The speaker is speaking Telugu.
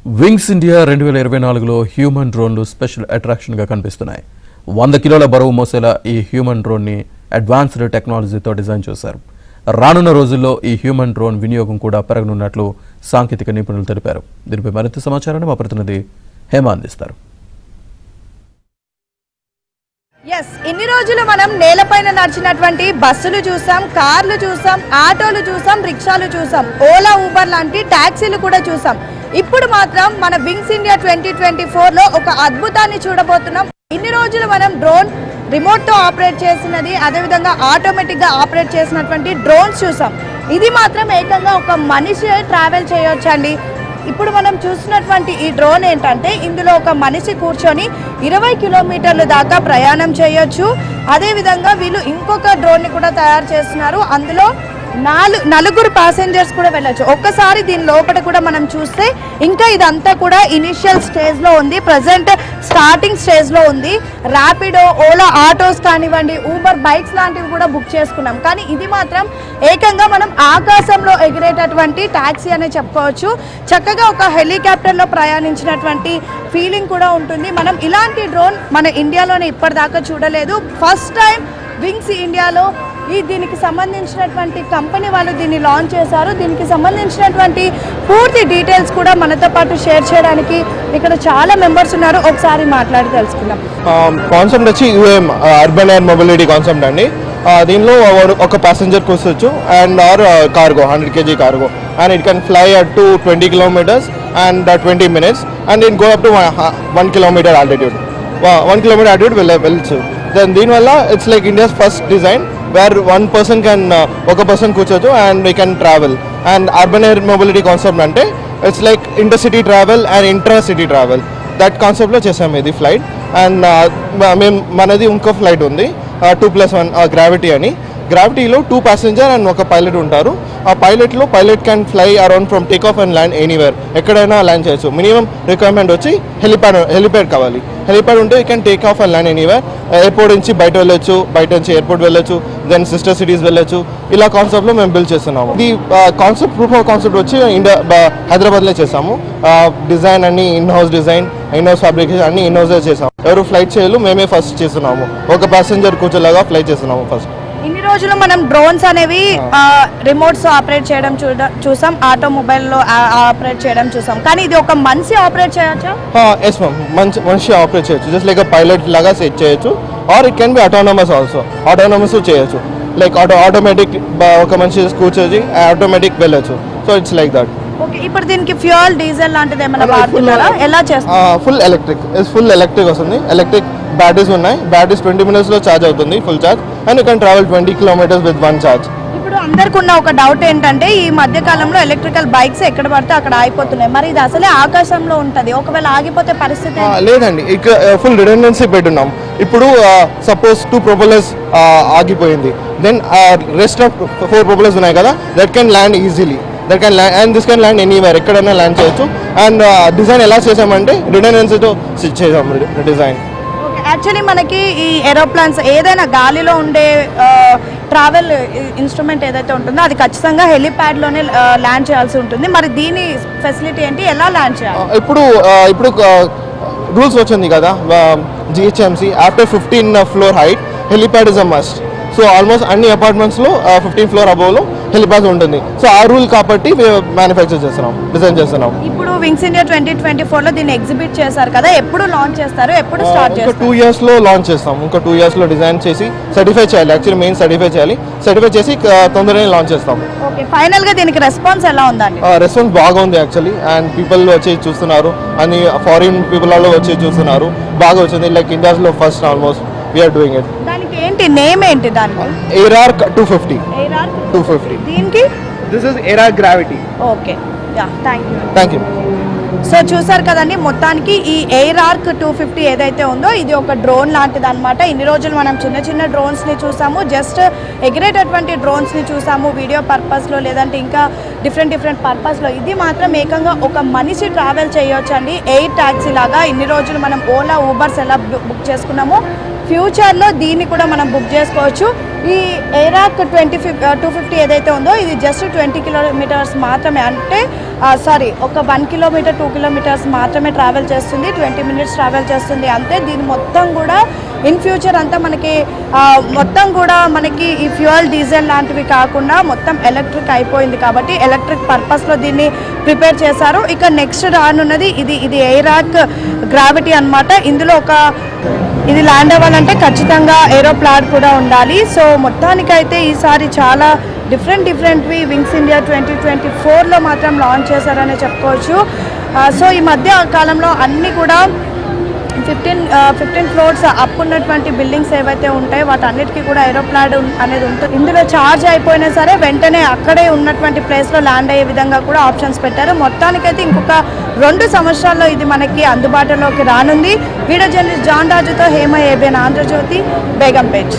వింగ్స్ ఇండియా 2024లో హ్యూమన్ డ్రోన్లు స్పెషల్ అట్రాక్షన్గా కనిపిస్తున్నాయి. 100 కిలోల బరువు మోసేలా ఈ హ్యూమన్ డ్రోన్ని అడ్వాన్స్డ్ టెక్నాలజీతో డిజైన్ చేశారు. రానున్న రోజుల్లో ఈ హ్యూమన్ డ్రోన్ వినియోగం కూడా పెరగనున్నట్లు సాంకేతిక నిపుణులు తెలిపారు. దీనిపై మరింత సమాచారాన్ని మా ప్రతినిధి హేమ అందిస్తారు. ఇన్ని రోజులు మనం నేలపైన నడిచినటువంటి బస్సులు చూసాం, కార్లు చూసాం, ఆటోలు చూసాం, రిక్షాలు చూసాం, ఓలా ఊబర్ లాంటి టాక్సీలు కూడా చూసాం. ఇప్పుడు మాత్రం మన వింగ్స్ ఇండియా 2024లో ఒక అద్భుతాన్ని చూడబోతున్నాం. ఇన్ని రోజులు మనం డ్రోన్ రిమోట్ తో ఆపరేట్ చేసినది, అదేవిధంగా ఆటోమేటిక్ గా ఆపరేట్ చేసినటువంటి డ్రోన్స్ చూసాం. ఇది మాత్రం ఏకంగా ఒక మనిషి ట్రావెల్ చేయొచ్చండి. ఇప్పుడు మనం చూసినటువంటి ఈ డ్రోన్ ఏంటంటే ఇందులో ఒక మనిషి కూర్చొని 20 కిలోమీటర్ల దాకా ప్రయాణం చేయొచ్చు. అదేవిధంగా వీళ్ళు ఇంకొక డ్రోన్ని కూడా తయారు చేస్తున్నారు. అందులో నలుగురు ప్యాసింజర్స్ కూడా వెళ్ళొచ్చు. ఒక్కసారి దీని లోపల కూడా మనం చూస్తే ఇంకా ఇదంతా కూడా ఇనిషియల్ స్టేజ్లో ఉంది, ప్రజెంట్ స్టార్టింగ్ స్టేజ్లో ఉంది. ర్యాపిడో, ఓలా ఆటోస్ కానివ్వండి, ఊబర్ బైక్స్ లాంటివి కూడా బుక్ చేసుకున్నాం. కానీ ఇది మాత్రం ఏకంగా మనం ఆకాశంలో ఎగిరేటటువంటి ట్యాక్సీ అనే చెప్పుకోవచ్చు. చక్కగా ఒక హెలికాప్టర్లో ప్రయాణించినటువంటి ఫీలింగ్ కూడా ఉంటుంది. మనం ఇలాంటి డ్రోన్ మన ఇండియాలోనే ఇప్పటిదాకా చూడలేదు. ఫస్ట్ టైం వింగ్స్ ఇండియాలో దీనికి సంబంధించినటువంటి కంపెనీ వాళ్ళు దీన్ని లాంచ్ చేశారు. దీనికి సంబంధించినటువంటి పూర్తి డీటెయిల్స్ కూడా మనతో పాటు షేర్ చేయడానికి ఇక్కడ చాలా మెంబర్స్ ఉన్నారు. ఒకసారి మాట్లాడి తెలుసుకుందాం. కాన్సెప్ట్ వచ్చి UM urban air mobility concept అండి. దీనిలో ఒక ప్యాసింజర్ కూర్చోవచ్చు and or cargo 100 kg cargo and it can fly up to 20 kilometers and 20 minutes and it go up to 1 kilometer altitude. 1 kilometer altitude వెళ్ళచ్చు. దెన్ దీనివల్ల it's like India's first design where one person can ఒక పర్సన్ కూర్చోవచ్చు and we can travel. And urban air mobility concept అంటే it's like inter city travel and intra city travel, that కాన్సెప్ట్లో చేసాము ఇది ఫ్లైట్. అండ్ మేము మనది ఇంకో ఫ్లైట్ ఉంది 2+1 గ్రావిటీ అని. గ్రావిటీలో 2 passengers అండ్ ఒక పైలట్ ఉంటారు. ఆ pilot can fly around from take off and land anywhere, ఎక్కడైనా ల్యాండ్ చేయొచ్చు. మినిమం రిక్వైర్మెంట్ వచ్చి హెలిప్యాడ్ కావాలి. హెలిప్యాడ్ ఉంటే you can take off and land anywhere. Airport నుంచి బయట వెళ్ళొచ్చు, బయట నుంచి ఎయిర్పోర్ట్ వెళ్ళొచ్చు, దెన్ సిస్టర్ సిటీస్ వెళ్ళొచ్చు. ఇలా కాన్సెప్ట్లో మేము బిల్డ్ చేస్తున్నాము. ఇది కాన్సెప్ట్ ప్రూఫ్ ఆఫ్ కాన్సెప్ట్ వచ్చి హైదరాబాద్లో చేసాము. డిజైన్ అన్ని in house design, in house fabrication అన్ని ఇన్ హౌస్ చేసాము. ఎవరు ఫ్లైట్ చేయలు, మేమే ఫస్ట్ చేస్తున్నాము. ఒక ప్యాసింజర్ కూర్చోలాగా ఫ్లైట్ చేస్తున్నాము ఫస్ట్. ఇన్ని రోజులు మనం డ్రోన్స్ అనేవి రిమోట్స్ ఆపరేట్ చేయడం చూసాం, ఆటోమొబైల్లో ఆపరేట్ చేయడం చూసాం. కానీ ఇది ఒక మనిషి ఆపరేట్ చేయొచ్చా? ఎస్ మ్యామ్, మనిషి ఆపరేట్ చేయొచ్చు. జస్ట్ లైక్ పైలట్ లాగా సెట్ చేయొచ్చు. Or it can be autonomous also. Autonomous చేయొచ్చు. లైక్ ఆటోమేటిక్ ఒక మనిషి కూర్చొని ఆటోమేటిక్ వెళ్ళొచ్చు. So it's like that. Okay, ఇప్పుడు దీనికి ఫ్యూయల్, డీజిల్ లాంటిది ఏమైనా వాడుతున్నారా? ఎలా చేస్తారు? ఫుల్ ఎలక్ట్రిక్ వస్తుంది. ఎలక్ట్రిక్ బ్యాటరీస్ ఉన్నాయి. బ్యాటరీస్ 20 minutes ఛార్జ్ అవుతుంది, full charge. And you can travel 20 kilometers with 1 charge. ఇప్పుడు అందరికి ఉన్న ఒక డౌట్ ఏంటంటే ఈ మధ్య కాలంలో ఎలక్ట్రికల్ బైక్స్ ఎక్కడ పడితే అక్కడ ఆగిపోతున్నాయి. మరి ఇది అసలే ఆకాశంలో ఉంటుంది, ఒకవేళ ఆగిపోతే పరిస్థితి లేదండి. ఇక్కడ ఫుల్ రిడెండెన్సీ పెట్టున్నాం. ఇప్పుడు సపోజ్ 2 propellers ఆగిపోయింది, దెన్ రెస్ట్ ఆఫ్ 4 propellers ఉన్నాయి కదా, that can land easily. That can land and this can land anywhere, ఎక్కడైనా ల్యాండ్ చేయొచ్చు. అండ్ డిజైన్ ఎలా చేసామంటే రిడెండెన్సీతో చేసాము డిజైన్. యాక్చువల్లీ మనకి ఈ ఏరోప్లాన్స్ ఏదైనా గాలిలో ఉండే ట్రావెల్ ఇన్స్ట్రుమెంట్ ఏదైతే ఉంటుందో అది ఖచ్చితంగా హెలిప్యాడ్లోనే ల్యాండ్ చేయాల్సి ఉంటుంది. మరి దీని ఫెసిలిటీ ఏంటి, ఎలా ల్యాండ్ చేయాలి? ఇప్పుడు రూల్స్ వచ్చింది కదా GHMC, after 15 floor height helipad is a must. So almost అన్ని అపార్ట్మెంట్స్లో 15 floor అబోవ్లో హెలిప్యాడ్ ఉంటుంది. సో ఆ రూల్ కాబట్టి మ్యానుఫ్యాక్చర్ చేస్తున్నాం, డిజైన్ చేస్తున్నాం. ఇప్పుడు వింగ్స్ ఇండియా 2024లో దీన్ని ఎగ్జిబిట్ చేశారు కదా, ఎప్పుడు లాంచ్ చేస్తారు, ఎప్పుడు స్టార్ట్ చేస్తారు? 2 yearsలో లాంచ్ చేస్తాం. ఇంకా 2 yearsలో డిజైన్ చేసి సర్టిఫై చేయాలి. యాక్చువల్లీ మెయిన్ సర్టిఫై చేయాలి. సర్టిఫై చేసి తొందరగానే లాంచ్ చేస్తాం. ఓకే, ఫైనల్గా దీనికి రెస్పాన్స్ ఎలా ఉందండి? రెస్పాన్స్ బాగా ఉంది యాక్చువల్లీ. అండ్ పీపుల్ వచ్చి చూస్తున్నారు, అని ఫారిన్ పీపుల్ వాళ్ళు వచ్చి చూస్తున్నారు. బాగా వచ్చింది. లైక్ ఇండియాస్లో first almost we are doing it. దానికి ఏంటి నేమ్ ఏంటి? దానికి ARC 250. దీనికి this is ARC gravity. Okay, yeah, thank you. So చూసారు కదండి, మొత్తానికి ఈ ARC 250 ఏదైతే ఉందో ఇది ఒక డ్రోన్ లాంటిది అనమాట. ఇన్ని రోజులు మనం చిన్న డ్రోన్స్ని చూసాము, జస్ట్ ఎగిరేటటువంటి డ్రోన్స్ని చూసాము వీడియో పర్పస్లో, లేదంటే ఇంకా డిఫరెంట్ పర్పస్లో. ఇది మాత్రం ఏకంగా ఒక మనిషి ట్రావెల్ చేయొచ్చండి, ఎయిర్ ట్యాక్సీ లాగా. ఇన్ని రోజులు మనం ఓలా ఊబర్స్ ఎలా బుక్ చేసుకున్నామో ఫ్యూచర్లో దీన్ని కూడా మనం బుక్ చేసుకోవచ్చు. ఈ ఎయిరాక్ 250 ఏదైతే ఉందో ఇది జస్ట్ 20 కిలోమీటర్స్ మాత్రమే, అంటే ఒక 1 కిలోమీటర్ 2 కిలోమీటర్స్ మాత్రమే ట్రావెల్ చేస్తుంది, 20 మినిట్స్ ట్రావెల్ చేస్తుంది అంతే. దీని మొత్తం కూడా ఇన్ ఫ్యూచర్ అంతా మొత్తం కూడా మనకి ఈ ఫ్యూయల్ డీజిల్ లాంటివి కాకుండా మొత్తం ఎలక్ట్రిక్ అయిపోయింది కాబట్టి ఎలక్ట్రిక్ పర్పస్లో దీన్ని ప్రిపేర్ చేశారు. ఇక నెక్స్ట్ రానున్నది ఇది ఎయిరాక్ గ్రావిటీ అన్నమాట. ఇందులో ఇది ల్యాండ్ అవ్వాలంటే ఖచ్చితంగా ఏరోప్లాన్ కూడా ఉండాలి. సో మొత్తానికైతే ఈసారి చాలా డిఫరెంట్వి వింగ్స్ ఇండియా 2024లో మాత్రం లాంచ్ చేశారనే చెప్పుకోవచ్చు. సో ఈ మధ్య కాలంలో అన్నీ కూడా 15 ఫ్లోర్స్ అప్ ఉన్నటువంటి బిల్డింగ్స్ ఏవైతే ఉంటాయో వాటన్నిటికీ కూడా ఏరోప్లాన్ అనేది ఉంటుంది. ఇందులో ఛార్జ్ అయిపోయినా సరే వెంటనే అక్కడే ఉన్నటువంటి ప్లేస్లో ల్యాండ్ అయ్యే విధంగా కూడా ఆప్షన్స్ పెట్టారు. మొత్తానికైతే ఇంకొక 2 సంవత్సరాల్లో ఇది మనకి అందుబాటులోకి రానుంది. వీడియో జర్నలిస్ట్ జాన్ రాజుతో హేమ ఏబిఎన్ ఆంధ్రజ్యోతి, బేగంపేట్.